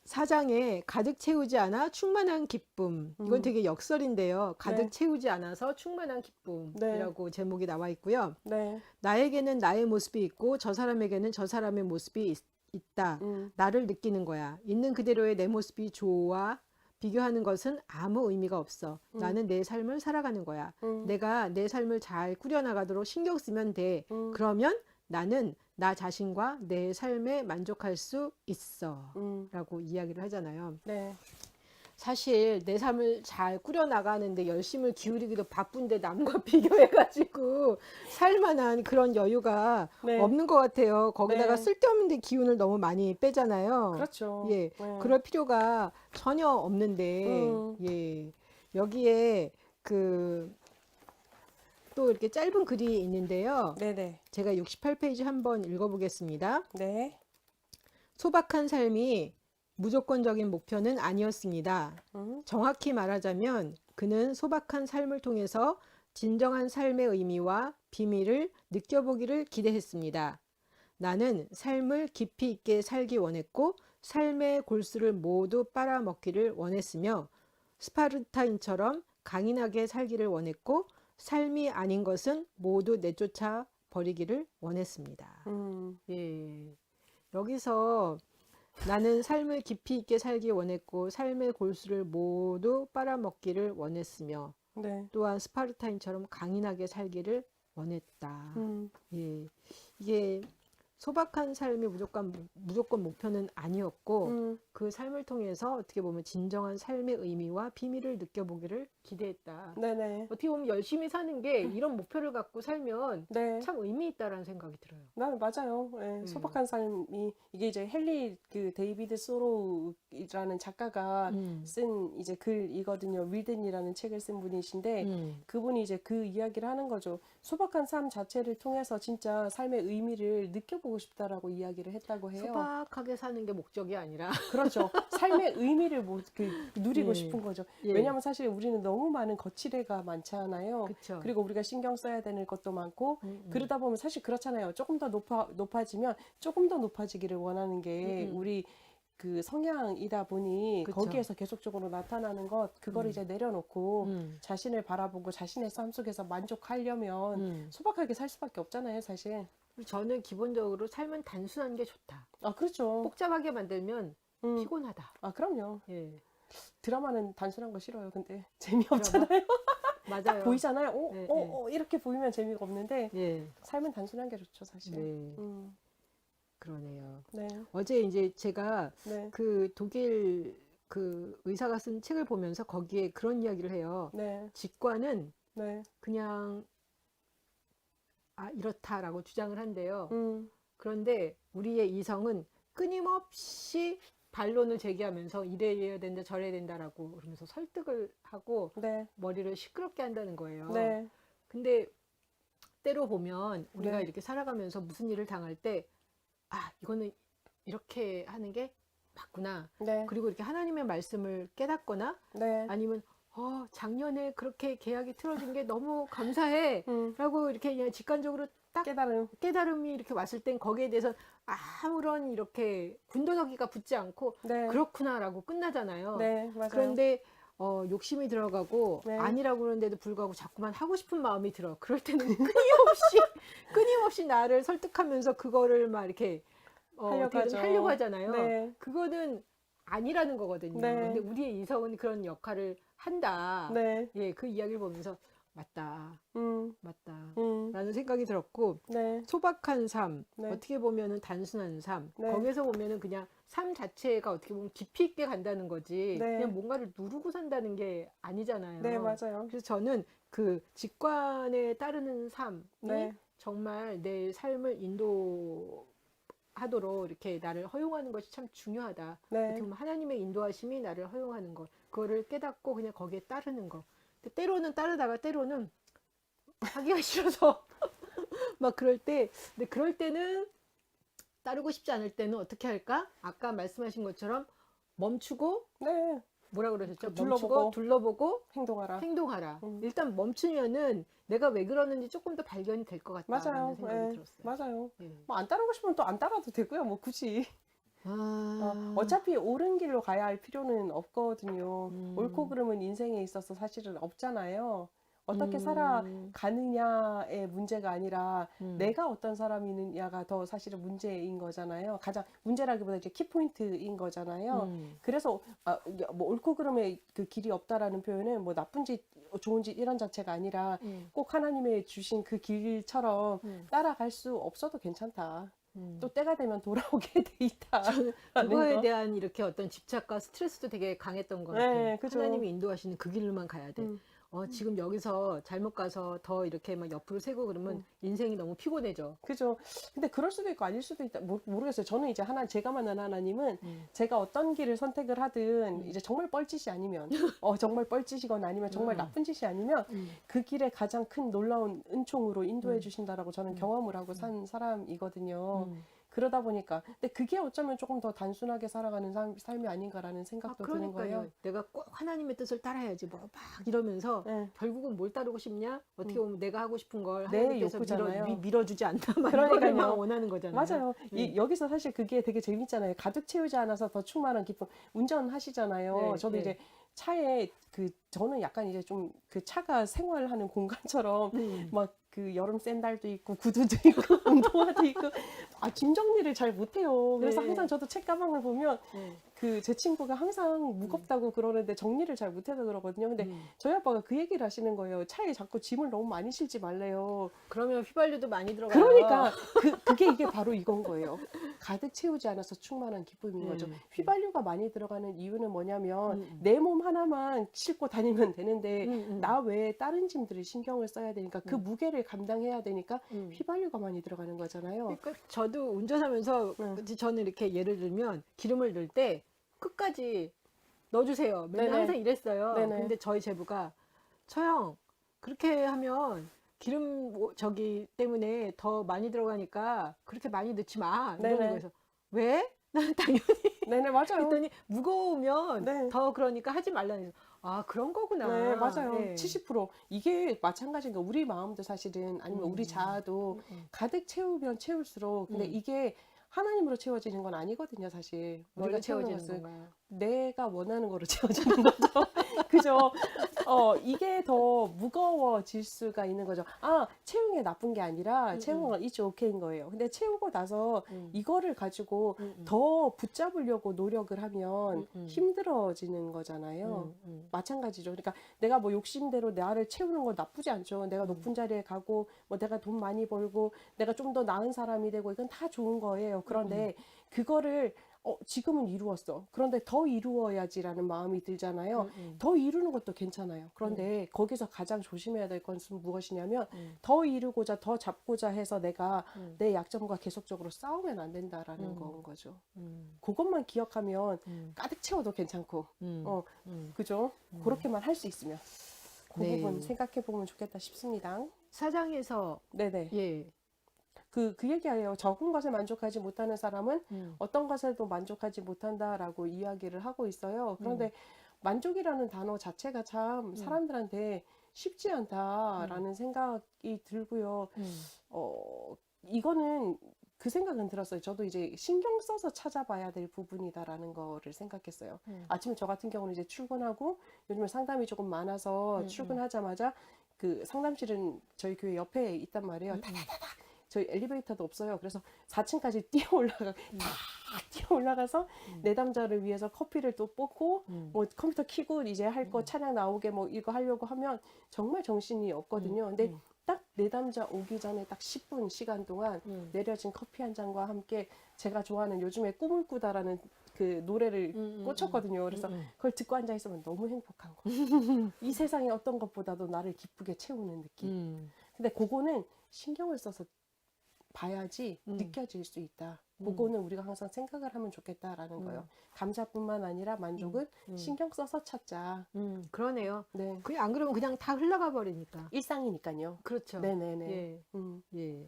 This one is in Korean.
사장에 가득 채우지 않아 충만한 기쁨. 이건 되게 역설인데요. 가득 네. 채우지 않아서 충만한 네. 기쁨이라고 제목이 나와 있고요. 네. 나에게는 나의 모습이 있고 저 사람에게는 저 사람의 모습이 있다. 음. 나를 느끼는 거야. 있는 그대로의 내 모습이 좋아. 비교하는 것은 아무 의미가 없어. 음. 나는 내 삶을 살아가는 거야. 음. 내가 내 삶을 잘 꾸려나가도록 신경 쓰면 돼. 음. 그러면 나는 나 자신과 내 삶에 만족할 수 있어. 음. 라고 이야기를 하잖아요. 네. 사실 내 삶을 잘 꾸려나가는데 열심을 기울이기도 바쁜데 남과 비교해가지고 살만한 그런 여유가 네. 없는 것 같아요. 거기다가 네. 쓸데없는 데 기운을 너무 많이 빼잖아요. 그렇죠. 예, 네. 그럴 필요가 전혀 없는데, 음. 예, 여기에 그 또 이렇게 짧은 글이 있는데요. 네네. 제가 68페이지 한번 읽어보겠습니다. 네. 소박한 삶이 무조건적인 목표는 아니었습니다. 음. 정확히 말하자면 그는 소박한 삶을 통해서 진정한 삶의 의미와 비밀을 느껴보기를 기대했습니다. 나는 삶을 깊이 있게 살기 원했고 삶의 골수를 모두 빨아먹기를 원했으며 스파르타인처럼 강인하게 살기를 원했고 삶이 아닌 것은 모두 내쫓아 버리기를 원했습니다. 음. 예. 여기서 나는 삶을 깊이 있게 살기 원했고 삶의 골수를 모두 빨아먹기를 원했으며 네. 또한 스파르타인처럼 강인하게 살기를 원했다. 음. 예. 이게 소박한 삶이 무조건 목표는 아니었고 음. 그 삶을 통해서 어떻게 보면 진정한 삶의 의미와 비밀을 느껴보기를 기대했다. 네네. 어떻게 보면 열심히 사는 게 이런 목표를 갖고 살면 네. 참 의미 있다라는 생각이 들어요. 맞아요. 예, 소박한 삶이 이게 이제 헨리 그 데이비드 소로우라는 작가가 음. 쓴 이제 글이거든요. 윌든이라는 책을 쓴 분이신데 그분이 이제 그 이야기를 하는 거죠. 소박한 삶 자체를 통해서 진짜 삶의 의미를 느껴보고 싶다라고 이야기를 했다고 해요. 소박하게 사는 게 목적이 아니라 그렇죠. 삶의 의미를 누리고 예. 싶은 거죠. 예. 왜냐하면 사실 우리는 너무 많은 거치대가 많잖아요. 그쵸. 그리고 우리가 신경 써야 되는 것도 많고 그러다 보면 사실 그렇잖아요. 조금 더 높아지면 조금 더 높아지기를 원하는 게 우리 그 성향이다 보니 그쵸. 거기에서 계속적으로 나타나는 것 그걸 이제 내려놓고 자신을 바라보고 자신의 삶 속에서 만족하려면 소박하게 살 수밖에 없잖아요, 사실. 저는 기본적으로 삶은 단순한 게 좋다. 아, 그렇죠. 복잡하게 만들면 피곤하다. 아, 그럼요. 예. 드라마는 단순한 거 싫어요. 근데 재미없잖아요. 맞아요. 딱 보이잖아요. 네, 이렇게 보이면 재미가 없는데 예. 삶은 단순한 게 좋죠, 사실. 네. 그러네요. 네. 어제 이제 제가 네. 그 독일 그 의사가 쓴 책을 보면서 거기에 그런 이야기를 해요. 네. 직관은 네. 그냥 이렇다라고 주장을 한대요. 음. 그런데 우리의 이성은 끊임없이 반론을 제기하면서 이래야 된다 저래야 된다라고 그러면서 설득을 하고 네. 머리를 시끄럽게 한다는 거예요. 네. 근데 때로 보면 우리가 네. 이렇게 살아가면서 무슨 일을 당할 때 이거는 이렇게 하는 게 맞구나. 네. 그리고 이렇게 하나님의 말씀을 깨닫거나 네. 아니면 작년에 그렇게 계약이 틀어진 게 너무 감사해 라고 이렇게 그냥 직관적으로 딱 깨달음이 이렇게 왔을 땐 거기에 대해서 아무런 이렇게 군더더기가 붙지 않고 네. 그렇구나라고 끝나잖아요. 네. 맞아요. 그런데 욕심이 들어가고 네. 아니라고 그러는데도 불구하고 자꾸만 하고 싶은 마음이 들어. 그럴 때는 끊임없이 나를 설득하면서 그거를 막 이렇게 하려고 하잖아요. 네. 그거는 아니라는 거거든요. 네. 근데 우리의 이성은 그런 역할을 한다. 네. 예, 그 이야기를 보면서 맞다. 맞다. 음. 라는 생각이 들었고 네. 소박한 삶, 네. 어떻게 보면은 단순한 삶, 네. 거기서 보면은 그냥 삶 자체가 어떻게 보면 깊이 있게 간다는 거지 네. 그냥 뭔가를 누르고 산다는 게 아니잖아요. 네, 맞아요. 그래서 저는 그 직관에 따르는 삶이 네. 정말 내 삶을 인도하도록 이렇게 나를 허용하는 것이 참 중요하다. 네. 어떻게 보면 하나님의 인도하심이 나를 허용하는 것, 그거를 깨닫고 그냥 거기에 따르는 것. 근데 때로는 따르다가 때로는 하기가 싫어서 막 근데 그럴 때는 따르고 싶지 않을 때는 어떻게 할까? 아까 말씀하신 것처럼 멈추고 네. 뭐라 그러셨죠? 둘러보고. 둘러보고 행동하라. 일단 멈추면은 내가 왜 그러는지 조금 더 발견이 될 것 같다는 맞아요. 생각이 네. 들었어요. 맞아요. 예. 뭐 안 따르고 싶으면 또 안 따라도 되고요. 뭐 굳이. 어차피 옳은 길로 가야 할 필요는 없거든요. 음. 옳고 그름은 인생에 있어서 사실은 없잖아요. 어떻게 음. 살아가느냐의 문제가 아니라 음. 내가 어떤 사람이느냐가 더 사실은 문제인 거잖아요. 가장 문제라기보다 이제 키포인트인 거잖아요. 그래서 뭐 옳고 그름의 그 길이 없다라는 표현은 뭐 나쁜 짓, 좋은 짓 이런 자체가 아니라 꼭 하나님의 주신 그 길처럼 따라갈 수 없어도 괜찮다. 또 때가 되면 돌아오게 돼 있다. 그거에 대한 이렇게 어떤 집착과 스트레스도 되게 강했던 것 같아요. 네, 그죠. 하나님이 인도하시는 그 길로만 가야 돼. 지금 여기서 잘못 가서 더 이렇게 막 옆으로 새고 그러면 인생이 너무 피곤해져. 그죠. 근데 그럴 수도 있고 아닐 수도 있다. 모르겠어요. 저는 이제 제가 만난 하나님은 제가 어떤 길을 선택을 하든 이제 정말 뻘짓이 아니면, 정말 뻘짓이거나 아니면 정말 나쁜 짓이 아니면 그 길에 가장 큰 놀라운 은총으로 인도해 주신다라고 저는 경험을 하고 산 사람이거든요. 그러다 보니까 근데 그게 어쩌면 조금 더 단순하게 살아가는 삶이 아닌가라는 생각도 드는 거예요. 내가 꼭 하나님의 뜻을 따라야지 뭐 막 이러면서 네. 결국은 뭘 따르고 싶냐? 어떻게 보면 내가 하고 싶은 걸 내 하나님께서 욕구잖아요. 밀어주지 않나? 그러니까요. 원하는 거잖아요. 맞아요. 여기서 사실 그게 되게 재밌잖아요. 가득 채우지 않아서 더 충만한 기쁨. 운전하시잖아요. 네, 저도 네. 이제 차에 저는 약간 이제 좀 그 차가 생활하는 공간처럼 막 그 여름 샌들도 있고 구두도 있고 운동화도 있고 짐 정리를 잘 못해요. 그래서 네. 항상 저도 책가방을 보면 네. 제 친구가 항상 무겁다고 그러는데 정리를 잘 못해서 그러거든요. 근데 저희 아빠가 그 얘기를 하시는 거예요. 차에 자꾸 짐을 너무 많이 실지 말래요. 그러면 휘발유도 많이 들어가요. 그러니까 이게 바로 이건 거예요. 가득 채우지 않아서 충만한 기쁨인 거죠. 휘발유가 많이 들어가는 이유는 뭐냐면 내 몸 하나만 싣고 다니면 되는데 나 외에 다른 짐들을 신경을 써야 되니까 그 무게를 감당해야 되니까 휘발유가 많이 들어가는 거잖아요. 그러니까 저도 운전하면서 저는 이렇게 예를 들면 기름을 넣을 때 끝까지 넣어주세요. 맨날 네네. 항상 이랬어요. 네네. 근데 저희 제부가 처형 그렇게 하면 기름 저기 때문에 더 많이 들어가니까 그렇게 많이 넣지 마. 이러는 네네. 거에서 왜? 나는 당연히 네네, 맞아요. 했더니 무거우면 네. 더 그러니까 하지 말라는 거죠. 아 그런 거구나. 네, 맞아요. 네. 70% 이게 마찬가지인 거. 우리 마음도 사실은 아니면 우리 자아도 가득 채우면 채울수록 근데 이게 하나님으로 채워지는 건 아니거든요, 사실. 뭘로 우리가 채우는 채워지는 것은 건가요? 내가 원하는 거로 채워지는 거죠. 그죠? 이게 더 무거워질 수가 있는 거죠. 채우는 게 나쁜 게 아니라 채우는 건 it's okay인 거예요. 근데 채우고 나서 이거를 가지고 더 붙잡으려고 노력을 하면 힘들어지는 거잖아요. 마찬가지죠. 그러니까 내가 뭐 욕심대로 나를 채우는 건 나쁘지 않죠. 내가 높은 자리에 가고 뭐 내가 돈 많이 벌고 내가 좀 더 나은 사람이 되고 이건 다 좋은 거예요. 그런데 그거를 지금은 이루었어. 그런데 더 이루어야지라는 마음이 들잖아요. 더 이루는 것도 괜찮아요. 그런데 거기서 가장 조심해야 될 것은 무엇이냐면 더 이루고자 더 잡고자 해서 내가 내 약점과 계속적으로 싸우면 안 된다라는 건 거죠. 그것만 기억하면 가득 채워도 괜찮고, 그죠? 그렇게만 할 수 있으면 그 네. 부분 생각해 보면 좋겠다 싶습니다. 사장에서 네네. 예. 그 얘기예요. 적은 것에 만족하지 못하는 사람은 어떤 것에도 만족하지 못한다라고 이야기를 하고 있어요. 그런데 만족이라는 단어 자체가 참 사람들한테 쉽지 않다라는 생각이 들고요. 이거는 그 생각은 들었어요. 저도 이제 신경 써서 찾아봐야 될 부분이다라는 거를 생각했어요. 아침에 저 같은 경우는 이제 출근하고 요즘에 상담이 조금 많아서 출근하자마자 그 상담실은 저희 교회 옆에 있단 말이에요. 저희 엘리베이터도 없어요. 그래서 4층까지 뛰어 올라가서 내담자를 위해서 커피를 또 뽑고 뭐 컴퓨터 켜고 이제 할 거 차량 나오게 뭐 이거 하려고 하면 정말 정신이 없거든요. 근데 딱 내담자 오기 전에 딱 10분 시간 동안 내려진 커피 한 잔과 함께 제가 좋아하는 요즘에 꿈을 꾸다라는 그 노래를 꽂혔거든요. 그래서 그걸 듣고 앉아 있으면 너무 행복한 거. 이 세상의 어떤 것보다도 나를 기쁘게 채우는 느낌. 근데 그거는 신경을 써서 봐야지 느껴질 수 있다. 그거는 우리가 항상 생각을 하면 좋겠다라는 거예요. 감사뿐만 아니라 만족은 신경 써서 찾자. 그러네요. 네. 안 그러면 그냥 다 흘러가 버리니까. 일상이니까요. 그렇죠. 네네네. 예. 예.